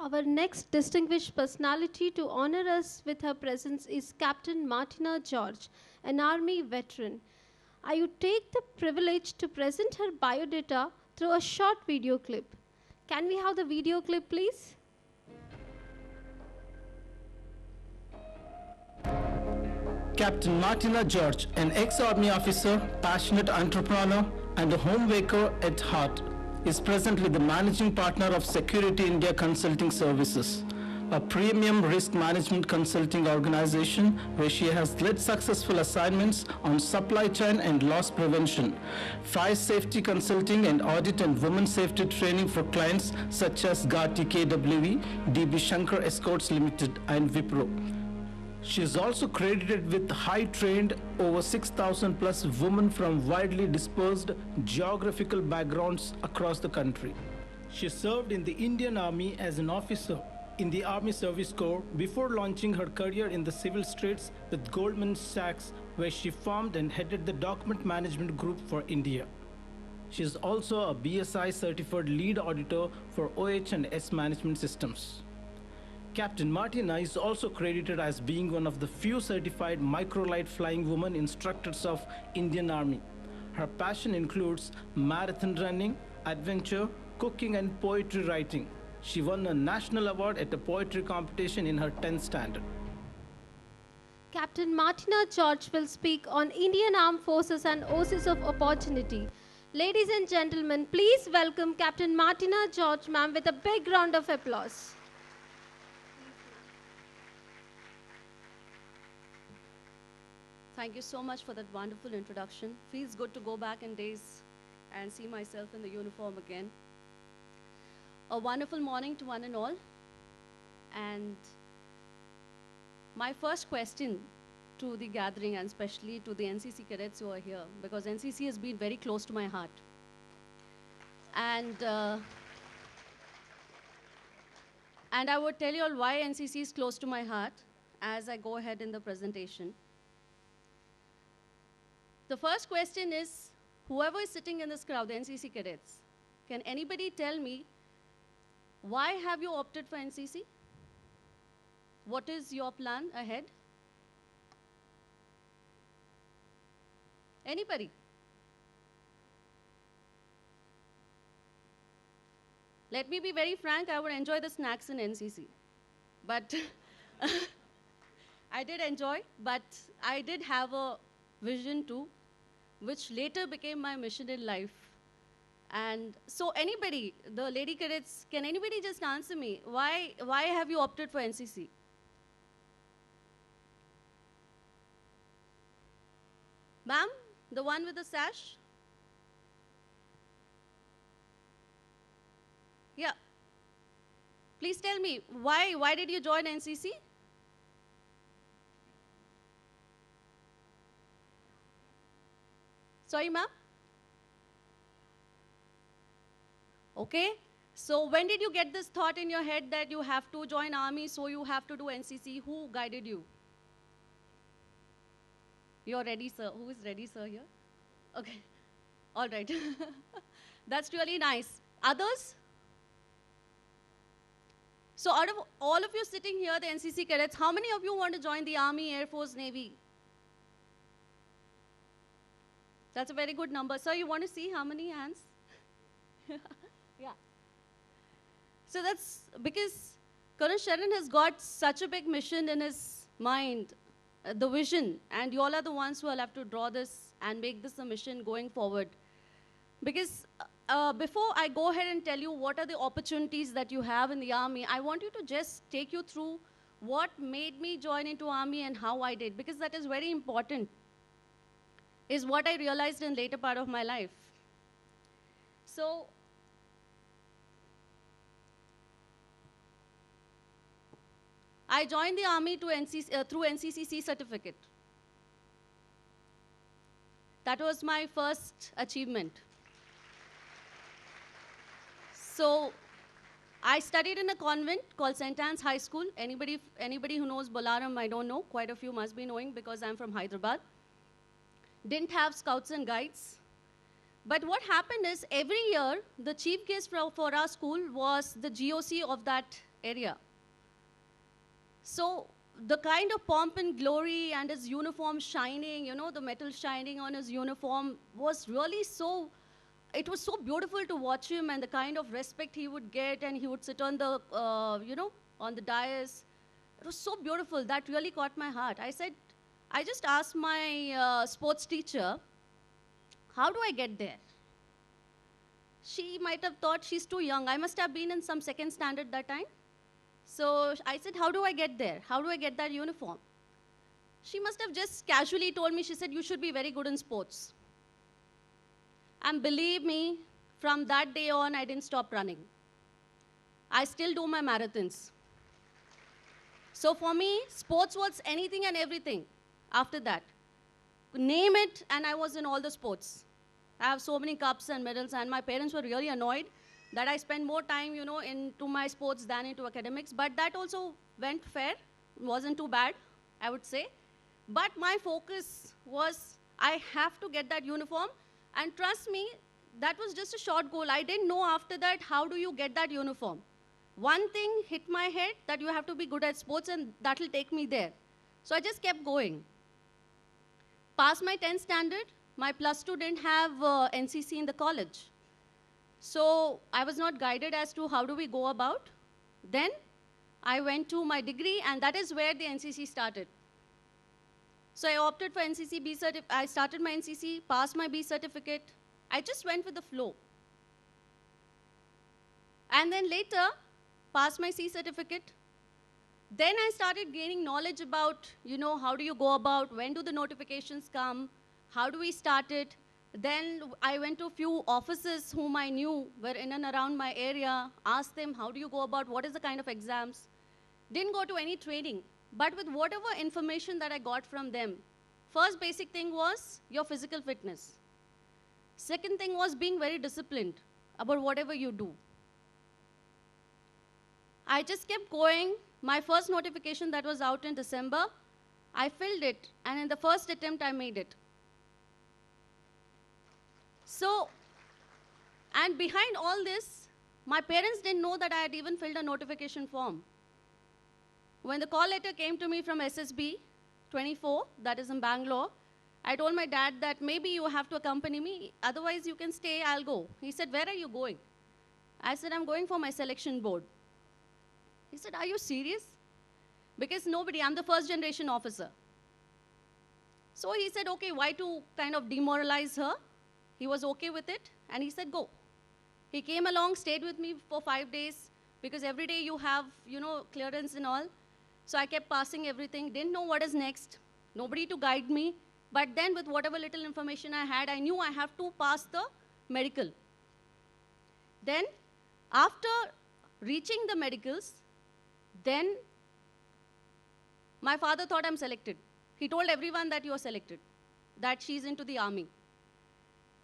Our next distinguished personality to honor us with her presence is Captain Martina George, an Army veteran. I would take the privilege to present her biodata through a short video clip. Can we have the video clip, please? Captain Martina George, an ex-army officer, passionate entrepreneur, and a homemaker at heart, is presently the managing partner of Security India Consulting Services, a premium risk management consulting organization where she has led successful assignments on supply chain and loss prevention, fire safety consulting and audit and women safety training for clients such as Gati KWE, DB Shankar Escorts Limited, and Wipro. She is also credited with high-trained over 6,000 plus women from widely dispersed geographical backgrounds across the country. She served in the Indian Army as an officer in the Army Service Corps before launching her career in the civil streets with Goldman Sachs, where she formed and headed the document management group for India. She is also a BSI certified lead auditor for OH and S management systems. Captain Martina is also credited as being one of the few certified microlight flying women instructors of Indian Army. Her passion includes marathon running, adventure, cooking, and poetry writing. She won a national award at a poetry competition in her 10th standard. Captain Martina George will speak on Indian Armed Forces and Oasis of Opportunity. Ladies and gentlemen, please welcome Captain Martina George, ma'am, with a big round of applause. Thank you so much for that wonderful introduction. Feels good to go back in days and see myself in the uniform again. A wonderful morning to one and all. And my first question to the gathering, and especially to the NCC cadets who are here, because NCC has been very close to my heart. And I would tell you all why NCC is close to my heart as I go ahead in the presentation. The first question is, whoever is sitting in this crowd, the NCC cadets, can anybody tell me, why have you opted for NCC? What is your plan ahead? Anybody? Let me be very frank, I would enjoy the snacks in NCC. But I did enjoy, but I did have a vision too, which later became my mission in life. And so anybody, the lady cadets, can anybody just answer me, why have you opted for NCC? Ma'am, the one with the sash? Yeah. Please tell me, why did you join NCC? Sorry, ma'am? Okay. So when did you get this thought in your head that you have to join army, so you have to do NCC? Who guided you? You're ready, sir. Who is ready, sir, here? Okay. All right. That's really nice. Others? So out of all of you sitting here, the NCC cadets, how many of you want to join the Army, Air Force, Navy? That's a very good number. Sir, you want to see how many hands? Yeah. So that's because Colonel Sharan has got such a big mission in his mind, the vision, and you all are the ones who will have to draw this and make this a mission going forward. Because before I go ahead and tell you what are the opportunities that you have in the Army, I want you to just take you through what made me join into Army and how I did, because that is very important, is what I realized in later part of my life. So, I joined the Army to through NCCC certificate. That was my first achievement. So, I studied in a convent called St. Anne's High School. Anybody who knows Bolaram, I don't know. Quite a few must be knowing because I'm from Hyderabad. Didn't have scouts and guides. But what happened is, every year, the chief guest for our school was the GOC of that area. So the kind of pomp and glory and his uniform shining, you know, the metal shining on his uniform was really so, it was so beautiful to watch him, and the kind of respect he would get, and he would sit on the, you know, on the dais. It was so beautiful. That really caught my heart. I just asked my sports teacher, how do I get there? She might have thought she's too young. I must have been in some second standard that time. So I said, how do I get there? How do I get that uniform? She must have just casually told me, she said, you should be very good in sports. And believe me, from that day on, I didn't stop running. I still do my marathons. So for me, sports was anything and everything after that. Name it, and I was in all the sports. I have so many cups and medals, and my parents were really annoyed that I spend more time, you know, into my sports than into academics. But that also went fair, wasn't too bad, I would say. But my focus was, I have to get that uniform. And trust me, that was just a short goal. I didn't know after that, how do you get that uniform? One thing hit my head, that you have to be good at sports, and that'll take me there. So I just kept going. Passed my 10th standard. My plus 2 didn't have NCC in the college. So I was not guided as to how do we go about. Then I went to my degree, and that is where the NCC started. So I opted for NCC B certificate. I started my NCC, passed my B certificate. I just went with the flow. And then later, passed my C certificate. Then I started gaining knowledge about, you know, how do you go about, when do the notifications come, how do we start it. Then I went to a few offices whom I knew were in and around my area, asked them, how do you go about, what is the kind of exams. Didn't go to any training, but with whatever information that I got from them, first basic thing was your physical fitness. Second thing was being very disciplined about whatever you do. I just kept going. My first notification that was out in December, I filled it, and in the first attempt, I made it. So, and behind all this, my parents didn't know that I had even filled a notification form. When the call letter came to me from SSB 24, that is in Bangalore, I told my dad that maybe you have to accompany me, otherwise you can stay, I'll go. He said, where are you going? I said, I'm going for my selection board. He said, are you serious? Because nobody, I'm the first generation officer. So he said, okay, why to kind of demoralize her? He was okay with it, and he said, go. He came along, stayed with me for 5 days, because every day you have, you know, clearance and all. So I kept passing everything, didn't know what is next, nobody to guide me. But then with whatever little information I had, I knew I have to pass the medical. Then, after reaching the medicals, then my father thought I'm selected. He told everyone that you are selected, that she's into the army.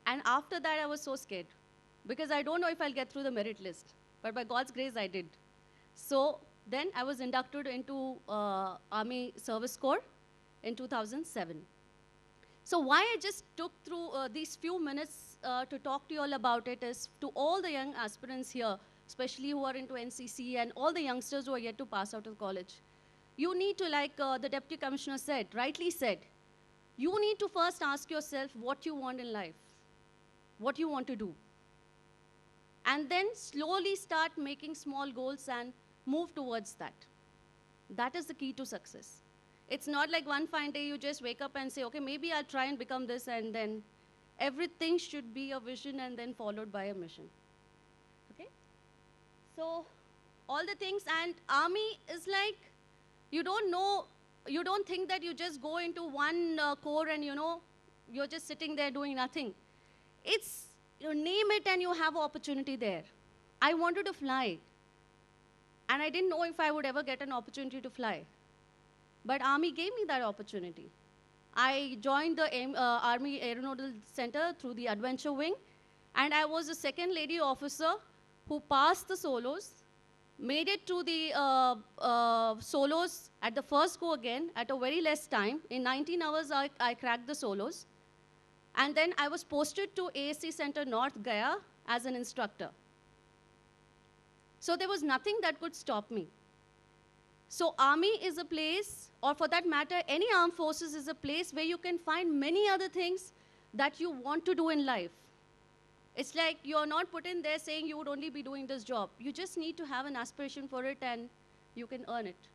And after that, I was so scared, because I don't know if I'll get through the merit list. But by God's grace, I did. So then I was inducted into Army Service Corps in 2007. So why I just took through these few minutes to talk to you all about it is, to all the young aspirants here, especially who are into NCC, and all the youngsters who are yet to pass out of college, you need to, like the Deputy Commissioner said, rightly said, you need to first ask yourself what you want in life, what you want to do. And then slowly start making small goals and move towards that. That is the key to success. It's not like one fine day you just wake up and say, okay, maybe I'll try and become this, and then everything should be a vision and then followed by a mission. Okay? So all the things, and army is like, you don't know, you don't think that you just go into one corps and, you know, you're just sitting there doing nothing. It's, you name it and you have an opportunity there. I wanted to fly, and I didn't know if I would ever get an opportunity to fly. But Army gave me that opportunity. I joined the Army Aeronautical Center through the Adventure Wing, and I was the second lady officer who passed the solos, made it to the solos at the first go again at a very less time. In 19 hours, I cracked the solos. And then I was posted to ASC Center North Gaya as an instructor. So there was nothing that could stop me. So army is a place, or for that matter, any armed forces is a place where you can find many other things that you want to do in life. It's like you're not put in there saying you would only be doing this job. You just need to have an aspiration for it and you can earn it.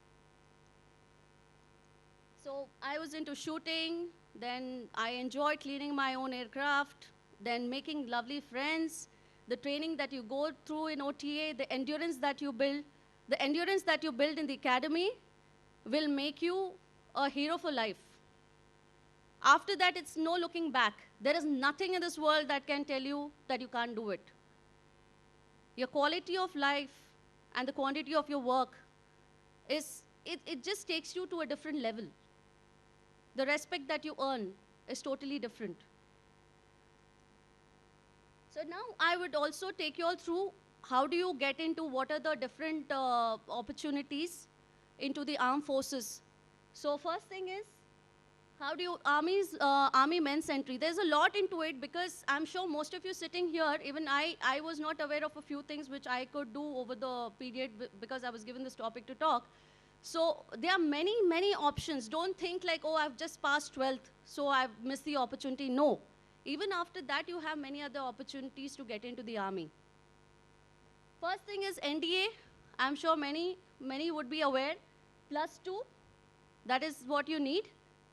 So I was into shooting, then I enjoyed cleaning my own aircraft, then making lovely friends, the training that you go through in OTA, the endurance that you build in the academy will make you a hero for life. After that, it's no looking back. There is nothing in this world that can tell you that you can't do it. Your quality of life and the quantity of your work it just takes you to a different level. The respect that you earn is totally different. So now I would also take you all through how do you get into what are the different opportunities into the armed forces. So first thing is, how do you, Army men's entry. There's a lot into it because I'm sure most of you sitting here, even I was not aware of a few things which I could do over the period because I was given this topic to talk. So there are many, many options. Don't think like, oh, I've just passed 12th, so I've missed the opportunity. No. Even after that, you have many other opportunities to get into the army. First thing is NDA. I'm sure many would be aware. +2, that is what you need.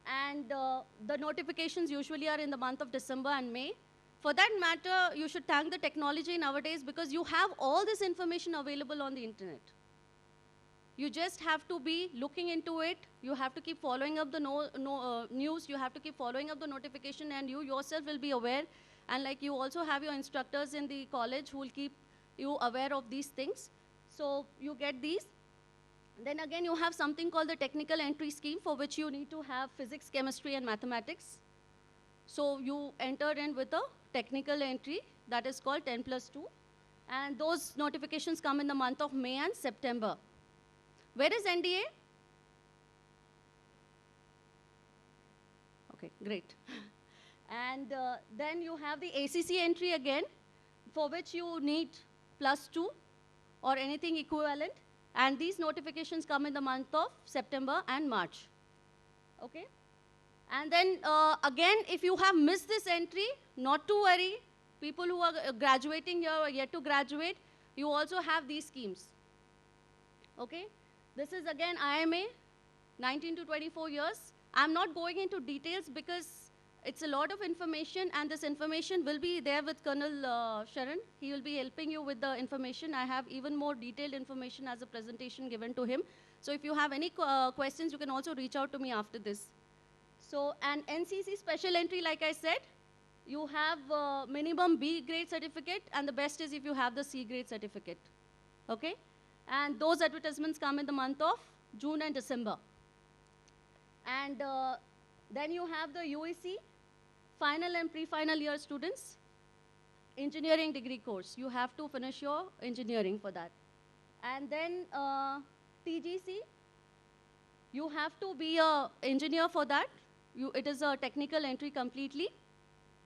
And the notifications usually are in the month of December and May. For that matter, you should thank the technology nowadays because you have all this information available on the internet. You just have to be looking into it. You have to keep following up the news. You have to keep following up the notification, and you yourself will be aware. And like you also have your instructors in the college who will keep you aware of these things. So you get these. Then again, you have something called the technical entry scheme for which you need to have physics, chemistry, and mathematics. So you enter in with a technical entry that is called 10+2. And those notifications come in the month of May and September. Where is NDA? Okay, great. And then you have the ACC entry again, for which you need +2 or anything equivalent. And these notifications come in the month of September and March. Okay? And then again, if you have missed this entry, not to worry. People who are graduating here or yet to graduate, you also have these schemes. Okay? This is again IMA, 19 to 24 years. I'm not going into details because it's a lot of information, and this information will be there with Colonel Sharan. He will be helping you with the information. I have even more detailed information as a presentation given to him. So if you have any questions, you can also reach out to me after this. So an NCC special entry, like I said, you have minimum B grade certificate, and the best is if you have the C grade certificate. Okay? And those advertisements come in the month of June and December. And then you have the UEC, final and pre-final year students, engineering degree course. You have to finish your engineering for that. And then TGC, you have to be an engineer for that. It is a technical entry completely.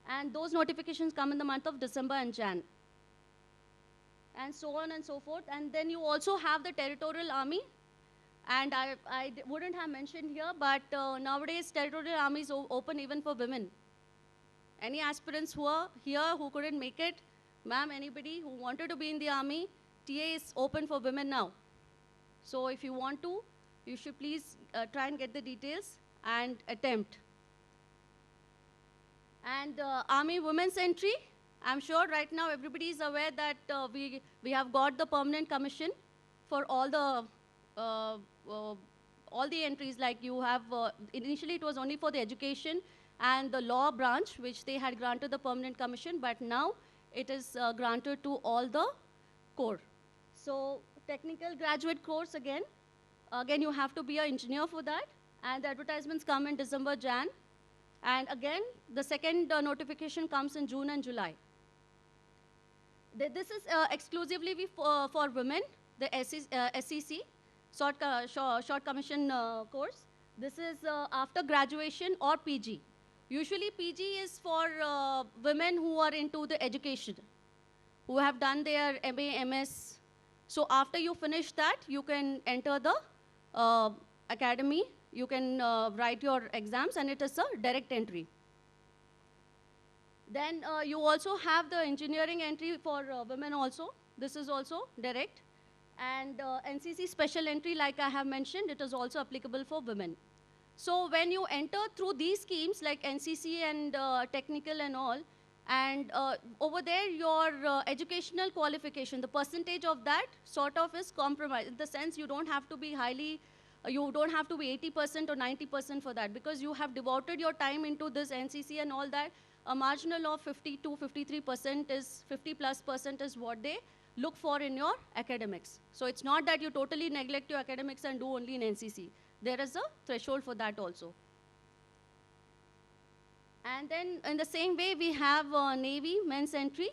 And those notifications come in the month of December and Jan. And so on and so forth. And then you also have the territorial army. And I wouldn't have mentioned here, but nowadays territorial army is open even for women. Any aspirants who are here who couldn't make it, ma'am, anybody who wanted to be in the army, TA is open for women now. So if you want to, you should please try and get the details and attempt. And Army Women's Entry, I'm sure right now everybody is aware that we have got the permanent commission for all the entries. Like you have, initially it was only for the education and the law branch, which they had granted the permanent commission, but now it is granted to all the corps. So technical graduate course again you have to be an engineer for that, and the advertisements come in December, Jan. And again, the second notification comes in June and July. This is exclusively for women, the SEC, short commission course. This is after graduation or PG. Usually PG is for women who are into the education, who have done their MA, MS. So after you finish that, you can enter the academy. You can write your exams, and it is a direct entry. Then you also have the engineering entry for women also. This is also direct. And NCC special entry, like I have mentioned, it is also applicable for women. So when you enter through these schemes like NCC and technical and all, and over there your educational qualification, the percentage of that sort of is compromised. In the sense you don't have to be highly, you don't have to be 80% or 90% for that, because you have devoted your time into this NCC and all that. A marginal of 50 to 53% is, 50+% is what they look for in your academics. So it's not that you totally neglect your academics and do only in NCC. There is a threshold for that also. And then in the same way, we have Navy men's entry.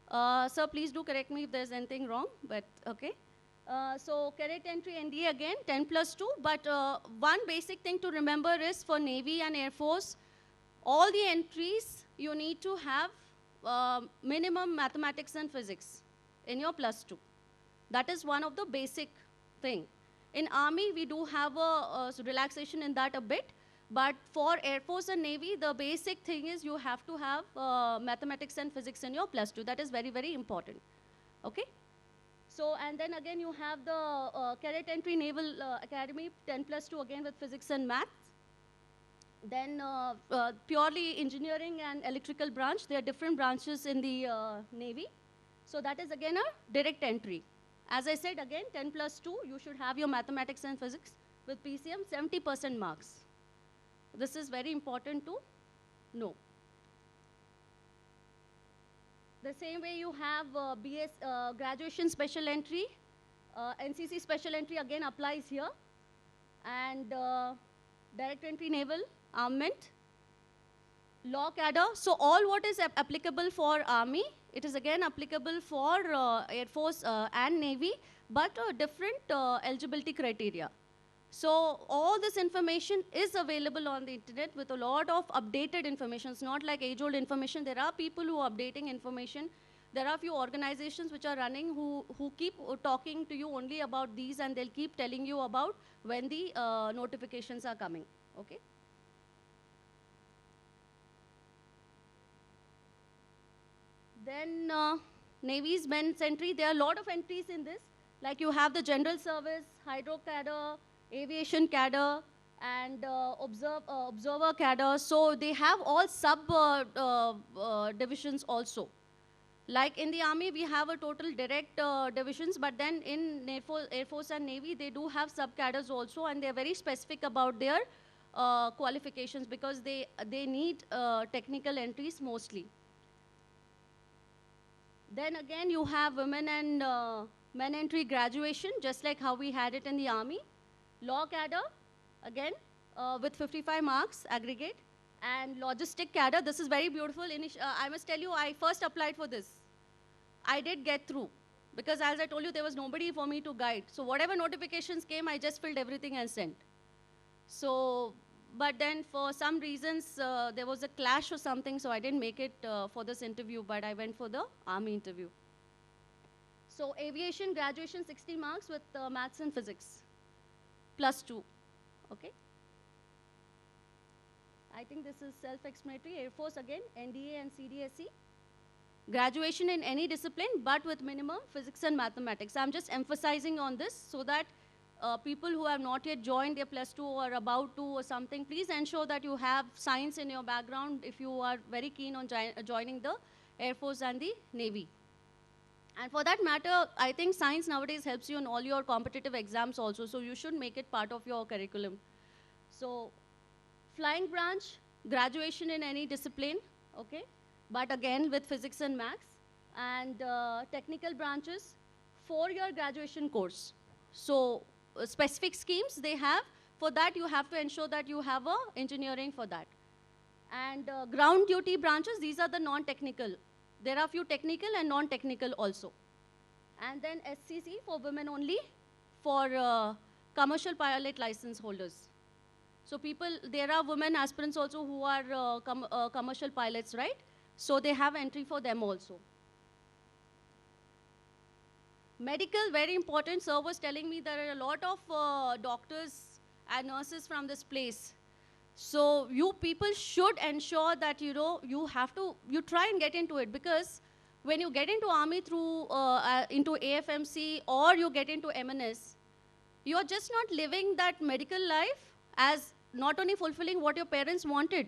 Sir, please do correct me if there's anything wrong, but okay. So cadet entry NDA again, 10+2, but one basic thing to remember is for Navy and Air Force, all the entries, you need to have minimum mathematics and physics in your +2. That is one of the basic thing. In Army, we do have a relaxation in that a bit, but for Air Force and Navy, the basic thing is you have to have mathematics and physics in your +2. That is very, very important. Okay? So, and then again, you have the cadet entry Naval Academy, 10+2 again with physics and maths. Then purely engineering and electrical branch. There are different branches in the Navy. So that is again a direct entry. As I said again, 10+2, you should have your mathematics and physics with PCM, 70% marks. This is very important to know. The same way you have BS graduation special entry, NCC special entry again applies here, and direct entry naval, armament, law cadre. So all what is applicable for Army, it is again applicable for Air Force and Navy, but different eligibility criteria. So all this information is available on the internet with a lot of updated information. It's not like age-old information. There are people who are updating information. There are few organizations which are running who keep talking to you only about these, and they'll keep telling you about when the notifications are coming. Okay? Then Navy's men's entry, there are a lot of entries in this. Like you have the general service, hydro cadre, aviation cadre, and observer cadre. So they have all sub divisions also. Like in the Army, we have a total direct divisions, but then in Air Force and Navy, they do have sub cadres also, and they're very specific about their qualifications because they need technical entries mostly. Then again, you have women and men entry graduation, just like how we had it in the Army. Law cadre, again, with 55 marks aggregate. And logistic cadre, this is very beautiful. I must tell you, I first applied for this. I did get through, because as I told you, there was nobody for me to guide. So whatever notifications came, I just filled everything and sent. So, but then for some reasons, there was a clash or something, so I didn't make it for this interview, but I went for the Army interview. So aviation graduation, 60 marks with maths and physics, +2, okay? I think this is self-explanatory. Air Force again, NDA and CDSE. Graduation in any discipline, but with minimum physics and mathematics. I'm just emphasizing on this so that people who have not yet joined their +2 or about to or something, please ensure that you have science in your background if you are very keen on joining the Air Force and the Navy. And for that matter, I think science nowadays helps you in all your competitive exams also, so you should make it part of your curriculum. So, flying branch, graduation in any discipline, okay? But again, with physics and maths. And technical branches, 4-year graduation course. So, specific schemes they have. For that, you have to ensure that you have a engineering for that. And ground duty branches, these are the non-technical. There are few technical and non-technical also. And then SCC for women only, for commercial pilot license holders. So people, there are women aspirants also who are commercial pilots, right? So they have entry for them also. Medical, very important. Sir was telling me there are a lot of doctors and nurses from this place. So you people should ensure that, you know, you try and get into it, because when you get into army through, into AFMC, or you get into MNS, you're just not living that medical life as not only fulfilling what your parents wanted,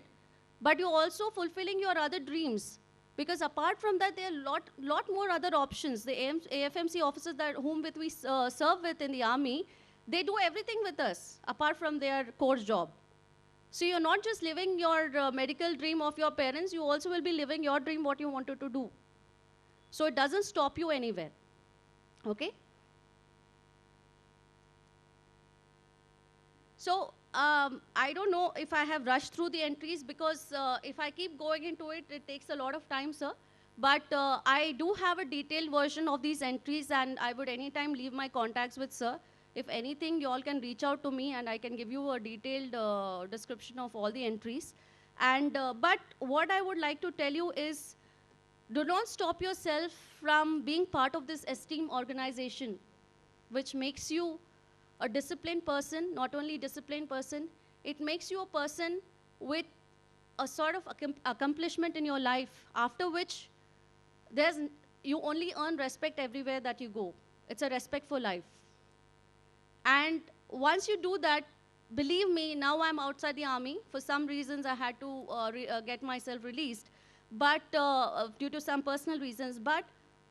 but you're also fulfilling your other dreams. Because apart from that, there are lot more other options. The AFMC officers that whom with we serve with in the army, they do everything with us apart from their core job. So you're not just living your medical dream of your parents, you also will be living your dream what you wanted to do. So it doesn't stop you anywhere. Okay? So I don't know if I have rushed through the entries, because if I keep going into it, it takes a lot of time, sir. But I do have a detailed version of these entries, and I would anytime leave my contacts with sir. If anything, you all can reach out to me, and I can give you a detailed description of all the entries. And but what I would like to tell you is, do not stop yourself from being part of this esteemed organization, which makes you a disciplined person. Not only disciplined person, it makes you a person with a sort of accomplishment in your life, after which you only earn respect everywhere that you go. It's a respectful life. And once you do that, believe me, now I'm outside the army. For some reasons, I had to get myself released, but due to some personal reasons. But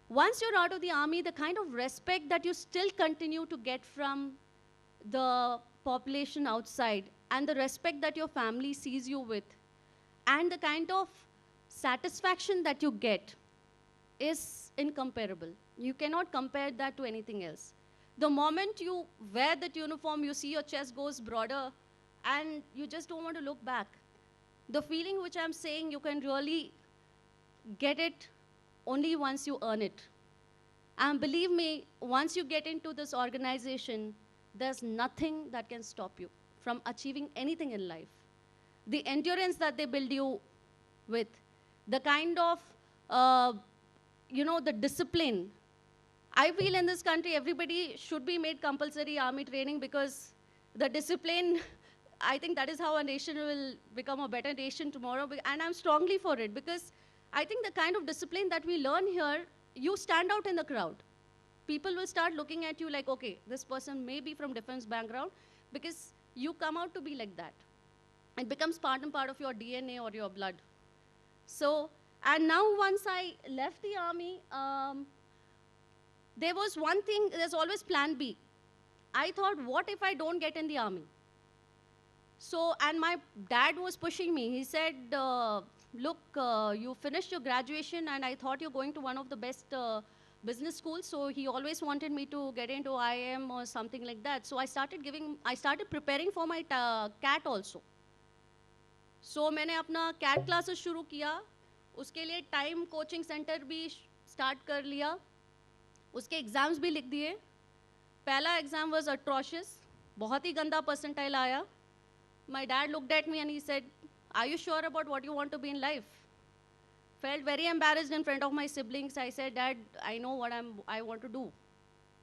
once you're out of the army, the kind of respect that you still continue to get from the population outside, and the respect that your family sees you with, and the kind of satisfaction that you get is incomparable. You cannot compare that to anything else. The moment you wear that uniform, you see your chest goes broader, and you just don't want to look back. The feeling which I'm saying, you can really get it only once you earn it. And believe me, once you get into this organization, there's nothing that can stop you from achieving anything in life. The endurance that they build you with, the kind of, the discipline. I feel in this country, everybody should be made compulsory army training, because the discipline, I think that is how a nation will become a better nation tomorrow. And I'm strongly for it, because I think the kind of discipline that we learn here, you stand out in the crowd. People will start looking at you like, okay, this person may be from defense background, because you come out to be like that. It becomes part and part of your DNA or your blood. So, and now once I left the army, there was one thing, there's always plan B. I thought, what if I don't get in the army? So, and my dad was pushing me. He said, look, you finished your graduation, and I thought you're going to one of the best business schools. So he always wanted me to get into IIM or something like that. So I started preparing for my CAT also. So मैंने अपना CAT classes शुरू किया. उसके लिए time coaching center भी start कर लिया. उसके exams भी लिख दिए. पहला exam was atrocious. बहुत ही गंदा percentile आया. My dad looked at me and he said, are you sure about what you want to be in life? Felt very embarrassed in front of my siblings. I said, Dad, I know what I want to do.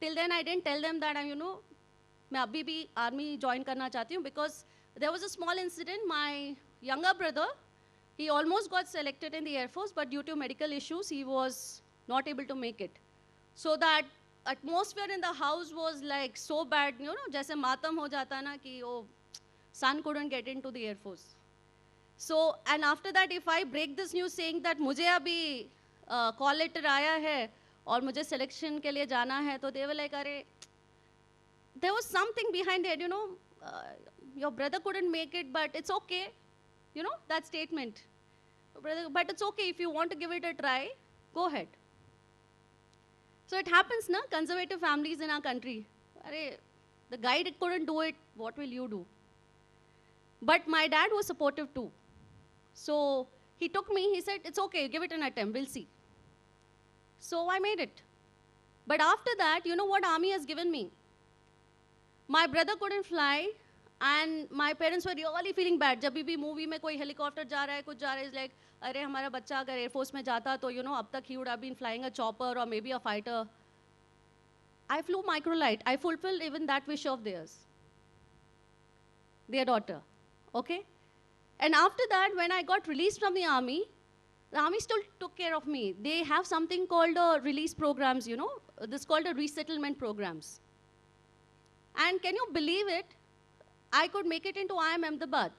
Till then, I didn't tell them that मैं अभी भी army join करना चाहती हूँ, because there was a small incident. My younger brother, he almost got selected in the Air Force, but due to medical issues, he was not able to make it. So that atmosphere in the house was like so bad, जैसे मातम हो जाता ना कि oh, son couldn't get into the Air Force. So, and after that, if I break this news saying that मुझे अभी call letter आया है और मुझे selection के लिए जाना है, तो they were like, अरे, there was something behind it, your brother couldn't make it, but it's okay, that statement. But it's okay, if you want to give it a try, go ahead. So it happens, na, conservative families in our country. Arey, the guy couldn't do it, what will you do? But my dad was supportive too. So he took me, he said, it's okay, give it an attempt, we'll see. So I made it. But after that, you know what army has given me? My brother couldn't fly, and my parents were really feeling bad. जब भी movie में कोई helicopter जा रहा है, कुछ जा रहा है, is like, अरे हमारा बच्चा अगर Air Force में जाता तो, अब तक he would have been flying a chopper or maybe a fighter. I flew microlight. I fulfilled even that wish of theirs, their daughter. Okay? And after that, when I got released from the army still took care of me. They have something called release programs, you know. This is called a resettlement programs. And can you believe it? I could make it into IIM Ahmedabad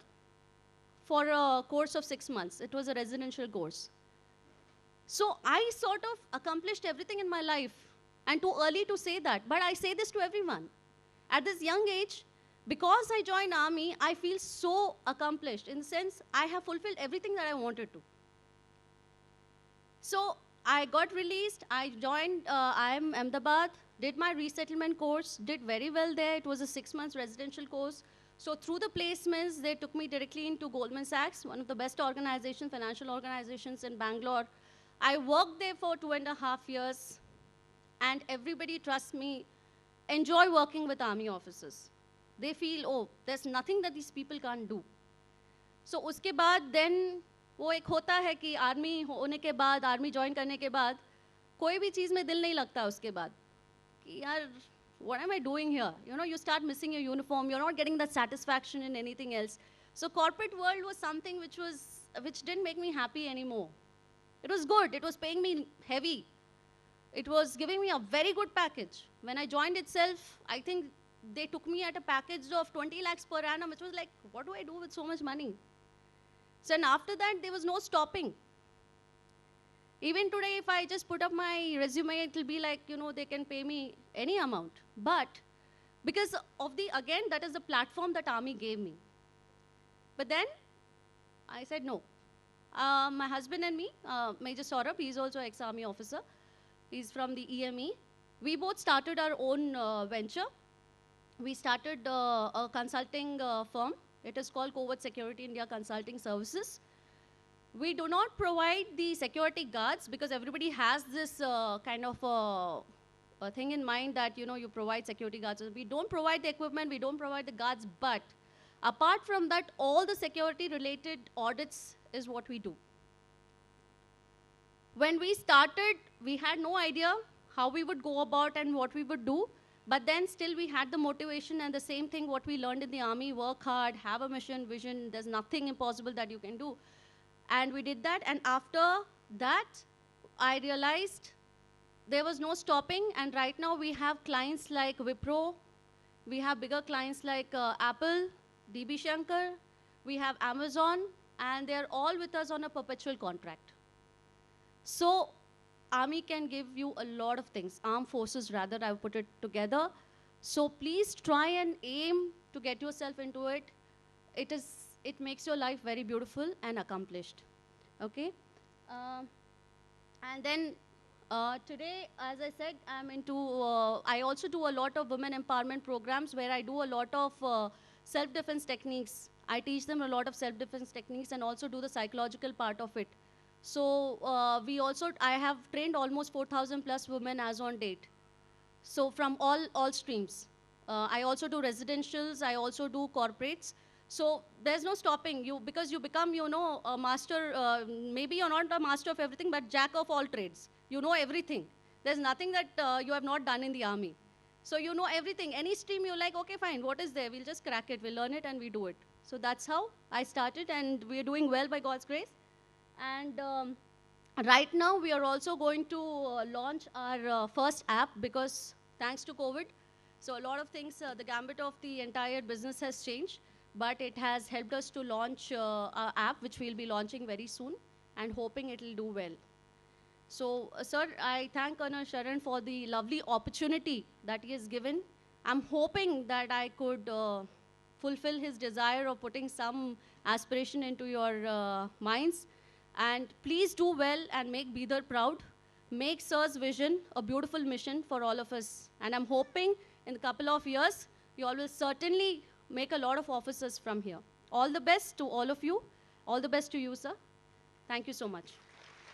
for a course of 6 months. It was a residential course. So I sort of accomplished everything in my life. And too early to say that, but I say this to everyone. At this young age, because I joined army, I feel so accomplished in the sense I have fulfilled everything that I wanted to. So I got released, I joined IIM Ahmedabad, did my resettlement course, did very well there. It was a 6 months residential course. So through the placements, they took me directly into Goldman Sachs, one of the best organizations, financial organizations in Bangalore. I worked there for 2.5 years, and everybody trusts me, enjoy working with army officers. They feel, oh, there's nothing that these people can't do. So uske baad then वो एक होता है कि army होने के बाद, army join करने के बाद कोई भी चीज़ में दिल नहीं लगता उसके बाद कि यार what am I doing here? You know, you start missing your uniform, you're not getting that satisfaction in anything else. So corporate world was something which didn't make me happy anymore. It was good, it was paying me heavy. It was giving me a very good package. When I joined itself, I think they took me at a package of 20 lakhs per annum, which was like, what do I do with so much money? So and after that, there was no stopping. Even today, if I just put up my resume, it will be like, you know, they can pay me any amount. But because of the, again, that is the platform that army gave me. But then I said no. My husband and me, Major Saurabh, he's also an ex-army officer. He's from the EME. We both started our own venture. We started a consulting firm. It is called Covert Security India Consulting Services. We do not provide the security guards because everybody has this kind of a thing in mind that, you know, you provide security guards. We don't provide the equipment, we don't provide the guards, but apart from that, all the security related audits is what we do. When we started, we had no idea how we would go about and what we would do. But then still we had the motivation and the same thing what we learned in the army, work hard, have a mission, vision, there's nothing impossible that you can do. And we did that, and after that, I realized there was no stopping, and right now we have clients like Wipro, we have bigger clients like Apple, DB Shankar, we have Amazon, and they're all with us on a perpetual contract. So army can give you a lot of things. Armed forces, rather, I put it together. So please try and aim to get yourself into it. It makes your life very beautiful and accomplished. Okay? And then today, as I said, I'm into, I also do a lot of women empowerment programs where I do a lot of self-defense techniques. I teach them a lot of self-defense techniques and also do the psychological part of it. So I have trained almost 4,000 plus women as on date. So from all streams. I also do residentials, I also do corporates. So there's no stopping you because you become, you know, a master. Maybe you're not a master of everything, but jack of all trades. You know everything. There's nothing that you have not done in the army. So you know everything. Any stream you're like, okay, fine, what is there? We'll just crack it, we'll learn it, and we do it. So that's how I started, and we're doing well by God's grace. And right now, we are also going to launch our first app because thanks to COVID, so a lot of things, the gambit of the entire business has changed, but it has helped us to launch our app, which we'll be launching very soon, and hoping it will do well. So, sir, I thank Colonel Sharan for the lovely opportunity that he has given. I'm hoping that I could fulfill his desire of putting some aspiration into your minds. And please do well and make Bidar proud. Make Sir's vision a beautiful mission for all of us. And I'm hoping in a couple of years, you all will certainly make a lot of officers from here. All the best to all of you. All the best to you, sir. Thank you so much.